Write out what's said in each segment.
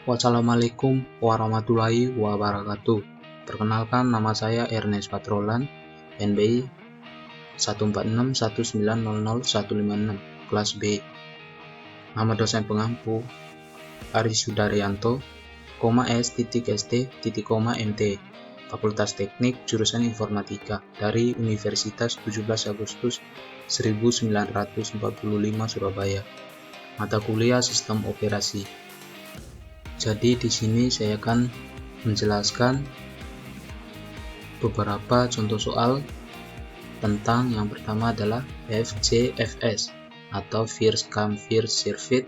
Wassalamualaikum warahmatullahi wabarakatuh. Perkenalkan, nama saya Ernest Patrolan, NBI 14619000156, kelas B. Nama dosen pengampu Aris Sudaryanto, S.St.MT, Fakultas Teknik Jurusan Informatika dari Universitas 17 Agustus 1945 Surabaya. Mata kuliah Sistem Operasi. Jadi di sini saya akan menjelaskan beberapa contoh soal tentang yang pertama adalah FCFS atau First Come First Served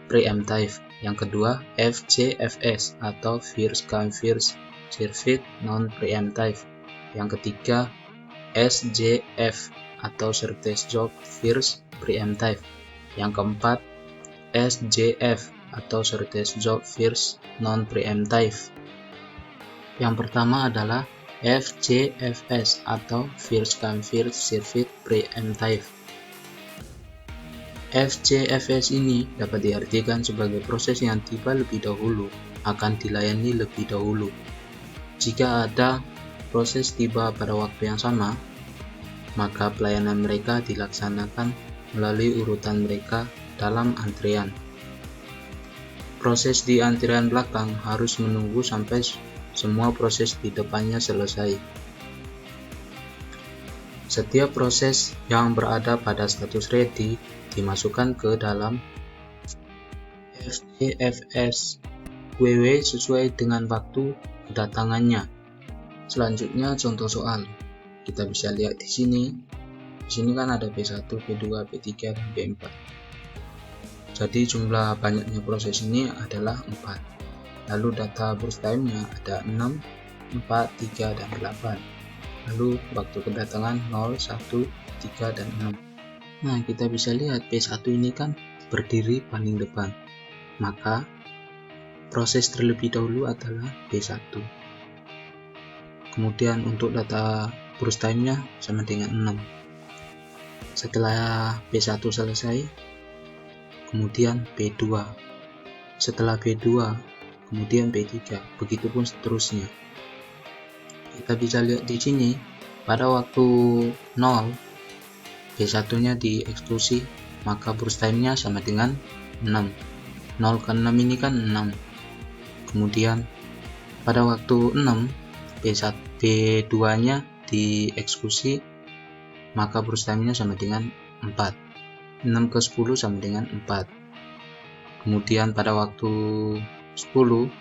Preemptive. Yang kedua FCFS atau First Come First Served Non Preemptive. Yang ketiga SJF atau Shortest Job First Preemptive. Yang keempat SJF atau Shortest Job First Non-Preemptive. Yang pertama adalah FCFS atau First Come First Served Preemptive. FCFS ini dapat diartikan sebagai proses yang tiba lebih dahulu akan dilayani lebih dahulu. Jika ada proses tiba pada waktu yang sama, maka pelayanan mereka dilaksanakan melalui urutan mereka dalam antrian. Proses di antrian belakang harus menunggu sampai semua proses di depannya selesai. Setiap proses yang berada pada status ready dimasukkan ke dalam FCFS WW sesuai dengan waktu kedatangannya. Selanjutnya contoh soal. Kita bisa lihat di sini. Di sini kan ada P1, P2, P3, dan P4. Jadi jumlah banyaknya proses ini adalah 4. Lalu data burst time-nya ada 6, 4, 3, dan 8. Lalu waktu kedatangan 0, 1, 3, dan 6. Nah, kita bisa lihat P1 ini kan berdiri paling depan. Maka proses terlebih dahulu adalah P1. Kemudian untuk data burst time-nya sama dengan 6. Setelah P1 selesai, kemudian P2, setelah P2, kemudian P3, begitupun seterusnya. Kita bisa lihat di sini, pada waktu 0, P1-nya dieksekusi, maka burst time-nya sama dengan 6. 0 ke 6 ini kan 6. Kemudian pada waktu 6, P2-nya dieksekusi, maka burst time-nya sama dengan 4. 6 ke 10 sama dengan 4. Kemudian pada waktu 10,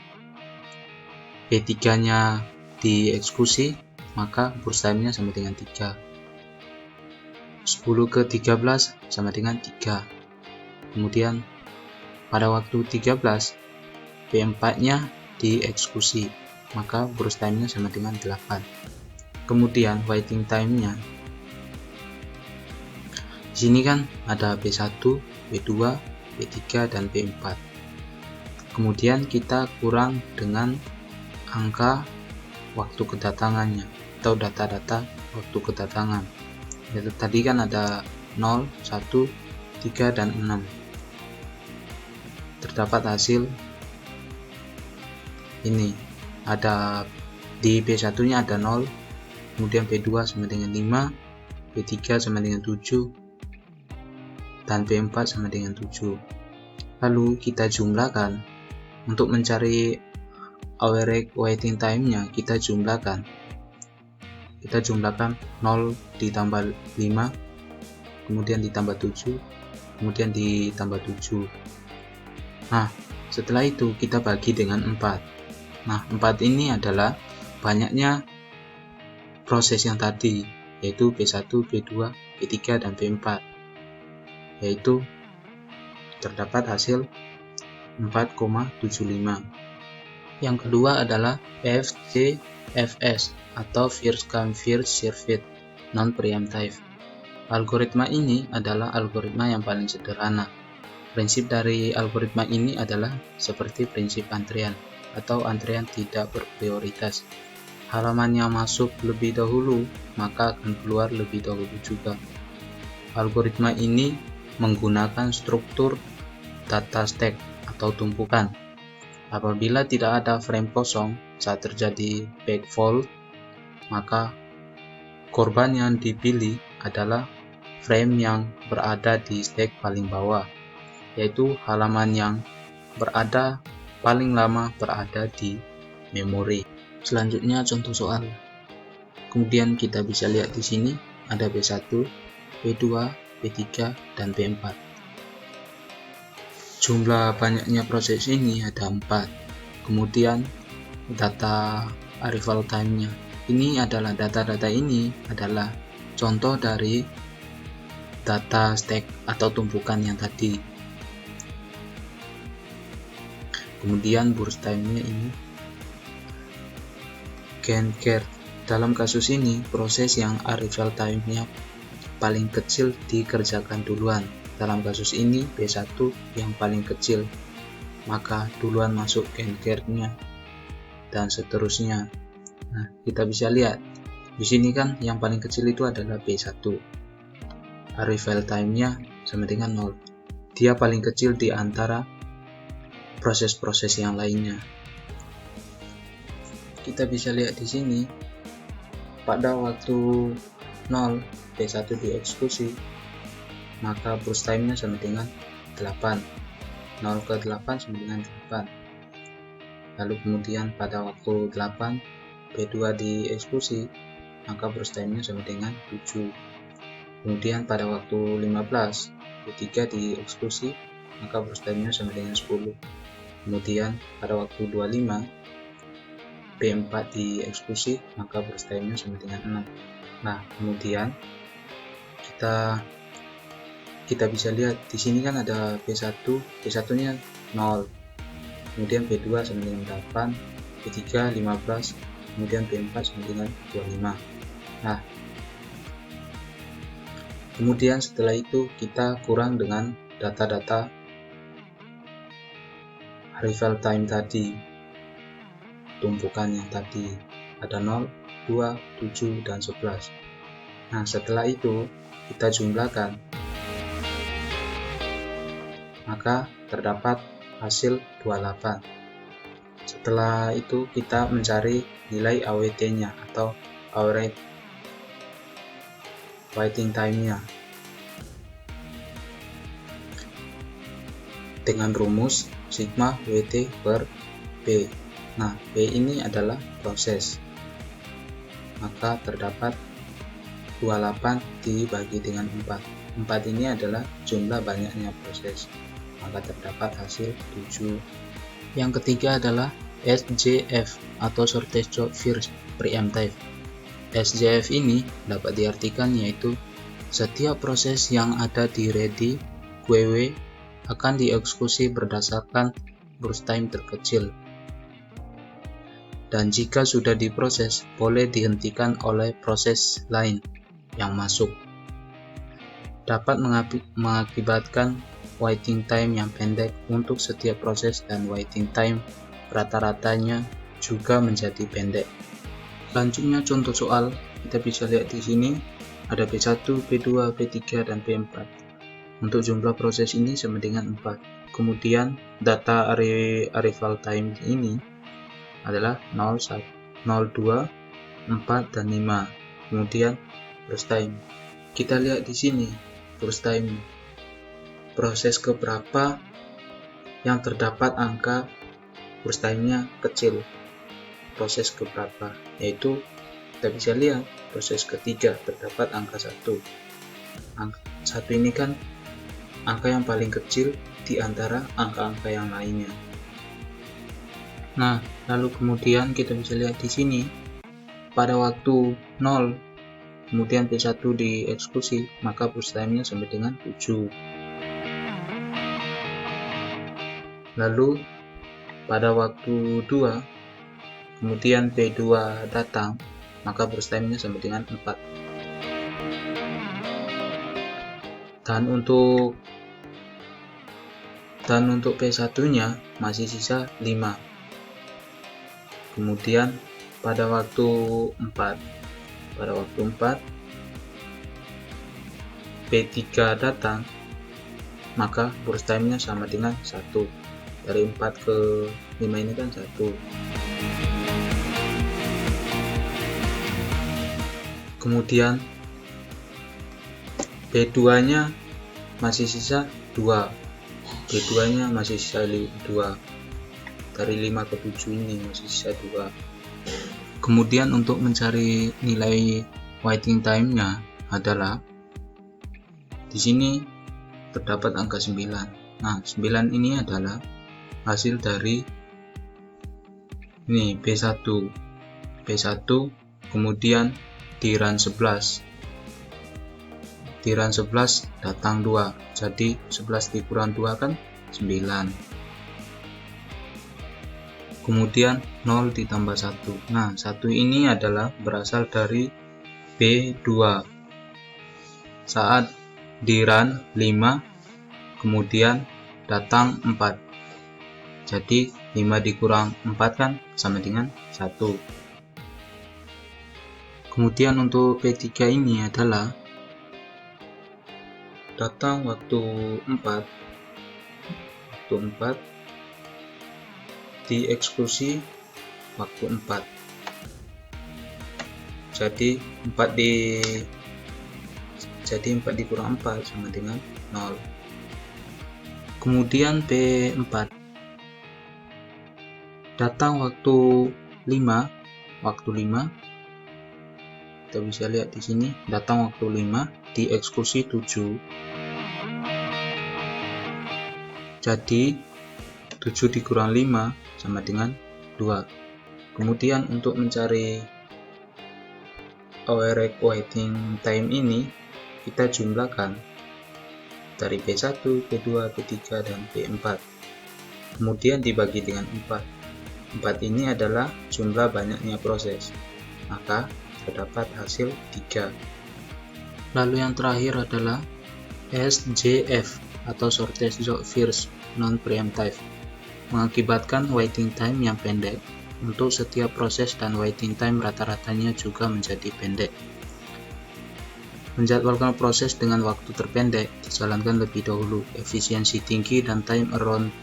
P3-nya dieksekusi, maka burst time-nya sama dengan 3. 10 ke 13 sama dengan 3. Kemudian pada waktu 13, P4-nya dieksekusi, maka burst time-nya sama dengan 8. Kemudian waiting time-nya, di sini kan ada P1, P2, P3, dan P4. Kemudian kita kurang dengan angka waktu kedatangannya atau data-data waktu kedatangan. Tadi kan ada 0, 1, 3, dan 6. Terdapat hasil ini. Ada di P1-nya ada 0, kemudian P2 sama dengan 5, P3 sama dengan 7, dan P4 sama dengan 7. Lalu kita jumlahkan. Untuk mencari average waiting time-nya, kita jumlahkan 0 ditambah 5, kemudian ditambah 7, kemudian ditambah 7. Nah, setelah itu kita bagi dengan 4. Nah, 4 ini adalah banyaknya proses yang tadi, yaitu P1, P2, P3, dan P4. Yaitu terdapat hasil 4,75. Yang kedua adalah FCFS atau First Come First Served Non-Preemptive. Algoritma ini adalah algoritma yang paling sederhana. Prinsip dari algoritma ini adalah seperti prinsip antrian atau antrian tidak berprioritas. Halaman yang masuk lebih dahulu maka akan keluar lebih dahulu juga. Algoritma ini menggunakan struktur data stack atau tumpukan. Apabila tidak ada frame kosong saat terjadi backfold, maka korban yang dipilih adalah frame yang berada di stack paling bawah, yaitu halaman yang berada paling lama berada di memori. Selanjutnya contoh soal. Kemudian kita bisa lihat di sini ada P1, P2, P3, dan P4. Jumlah banyaknya proses ini ada 4. Kemudian data arrival time-nya. Ini adalah data-data ini adalah contoh dari data stack atau tumpukan yang tadi. Kemudian burst time-nya ini can care. Dalam kasus ini proses yang arrival time-nya paling kecil dikerjakan duluan. Dalam kasus ini P1 yang paling kecil, maka duluan masuk can care-nya dan seterusnya. Nah, kita bisa lihat di sini kan yang paling kecil itu adalah P1. Arrival time-nya sama dengan 0. Dia paling kecil di antara proses-proses yang lainnya. Kita bisa lihat di sini pada waktu 0 P1 dieksekusi, maka burst time-nya sama dengan 8. 0 ke 8 sama dengan 8. Lalu kemudian pada waktu 8 P2 dieksekusi, maka burst time-nya sama dengan 7. Kemudian pada waktu 15 P3 dieksekusi, maka burst time-nya sama dengan 10. Kemudian pada waktu 25 P4 dieksekusi, maka burst time-nya sama dengan 6. Nah, kemudian kita bisa lihat di sini kan ada P1, P1-nya 0. Kemudian P2 sama dengan 8, P3 15, kemudian P4 sama dengan 25. Nah, kemudian setelah itu kita kurang dengan data-data arrival time tadi, tumpukan yang tadi ada 0, 2, 7, dan 11. Nah, setelah itu kita jumlahkan, maka terdapat hasil 28. Setelah itu kita mencari nilai AWT-nya atau average waiting time-nya dengan rumus sigma WT per P. Nah, P ini adalah proses, maka terdapat 28 dibagi dengan 4. 4 ini adalah jumlah banyaknya proses, maka terdapat hasil 7. Yang ketiga adalah SJF atau shortest job first preemptive. SJF ini dapat diartikan yaitu setiap proses yang ada di ready QW akan dieksekusi berdasarkan burst time terkecil, dan jika sudah diproses boleh dihentikan oleh proses lain yang masuk. Dapat mengakibatkan waiting time yang pendek untuk setiap proses dan waiting time rata-ratanya juga menjadi pendek. Selanjutnya contoh soal, kita bisa lihat di sini ada P1, P2, P3, dan P4. Untuk jumlah proses ini sama dengan 4. Kemudian data arrival time ini adalah 0, 2, 4, dan 5. Kemudian burst time. Kita lihat di sini burst time proses keberapa yang terdapat angka burst time-nya kecil, proses keberapa, yaitu kita bisa lihat proses ketiga terdapat angka 1. Angka 1 ini kan angka yang paling kecil di antara angka-angka yang lainnya. Nah, lalu kemudian kita bisa lihat di sini pada waktu 0 kemudian P1 dieksekusi, maka burst time-nya sama dengan 7. Lalu pada waktu 2 kemudian P2 datang, maka burst time-nya sama dengan 4. Dan untuk P1-nya masih sisa 5. Kemudian pada waktu 4 P3 datang, maka burst time-nya sama dengan 1. Dari 4 ke 5 ini kan 1. Kemudian B2 nya masih sisa 2. B2 nya masih sisa 2. Dari 5 ke 7 ini masih sisa 2. Kemudian untuk mencari nilai waiting time-nya adalah di sini terdapat angka 9. Nah, 9 ini adalah hasil dari ini B1. Kemudian di run 11. Di run 11 datang 2. Jadi 11 dikurang 2 kan 9. Kemudian 0 ditambah 1. Nah, 1 ini adalah berasal dari B2. Saat di run 5, kemudian datang 4. Jadi 5 dikurang 4 kan sama dengan 1. Kemudian untuk P3 ini adalah datang waktu 4 dieksekusi waktu 4. Jadi 4 dikurang 4 sama dengan 0. Kemudian P4 datang waktu 5. Kita bisa lihat di sini, datang waktu 5 dieksekusi 7. Jadi 7 dikurang 5 sama dengan 2. Kemudian untuk mencari average waiting time ini kita jumlahkan dari P1, P2, P3 dan P4. Kemudian dibagi dengan 4. 4 ini adalah jumlah banyaknya proses. Maka terdapat hasil 3. Lalu yang terakhir adalah SJF atau shortest job first non preemptive, mengakibatkan waiting time yang pendek. Untuk setiap proses dan waiting time rata-ratanya juga menjadi pendek. Menjadwalkan proses dengan waktu terpendek dijalankan lebih dahulu, efisiensi tinggi dan time around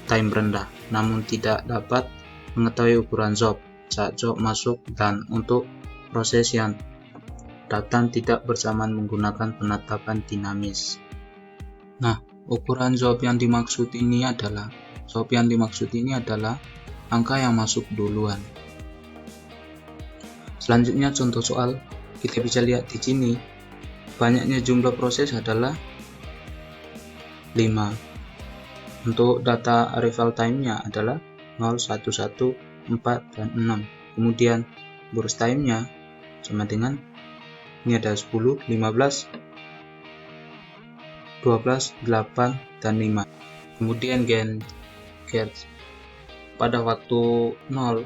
time rendah, namun tidak dapat mengetahui ukuran job saat job masuk dan untuk proses yang datang tidak bersamaan menggunakan penetapan dinamis. Nah, ukuran job yang dimaksud ini adalah angka yang masuk duluan. Selanjutnya contoh soal, kita bisa lihat di sini banyaknya jumlah proses adalah 5. Untuk data arrival time-nya adalah 0, 1, 1, 4 dan 6. Kemudian burst time-nya sama dengan ini ada 10, 15, 12, 8 dan 5. Kemudian get pada waktu 0,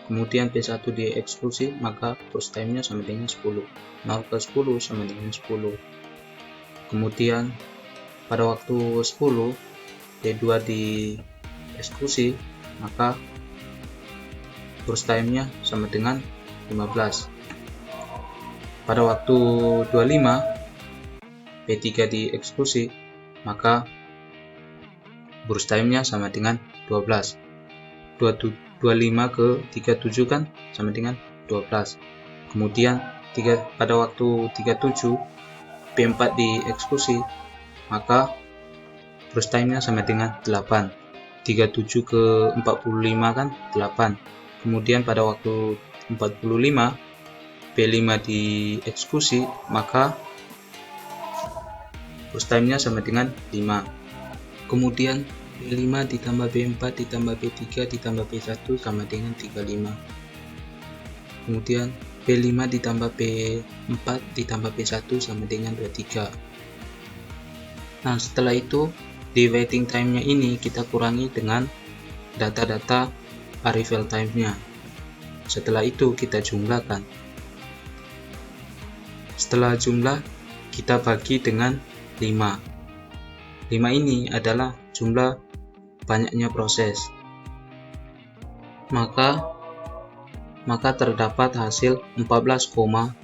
kemudian P1 dieksekusi, maka burst time-nya sama dengan 10. 0 ke 10 sama dengan 10. Kemudian pada waktu 10 P2 dieksekusi, maka burst time-nya sama dengan 15. Pada waktu 25 P3 dieksekusi, maka burst time-nya sama dengan 12. 25 ke 37 kan sama dengan 12. Kemudian pada waktu 37 P4 dieksekusi, maka burst time-nya sama dengan 8. 37 ke 45 kan 8. Kemudian pada waktu 45 P5 dieksekusi, maka burst time-nya sama dengan 5. Kemudian P5 ditambah P4 ditambah P3 ditambah P1 sama dengan 35. Kemudian P5 ditambah P4 ditambah P1 sama dengan 23. Nah, setelah itu di waiting time-nya ini kita kurangi dengan data-data arrival time-nya. Setelah itu kita jumlahkan. Setelah jumlah, kita bagi dengan 5. 5 ini adalah jumlah banyaknya proses. Maka terdapat hasil 14,2.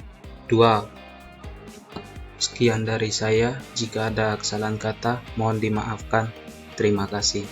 Sekian dari saya. Jika ada kesalahan kata, mohon dimaafkan. Terima kasih.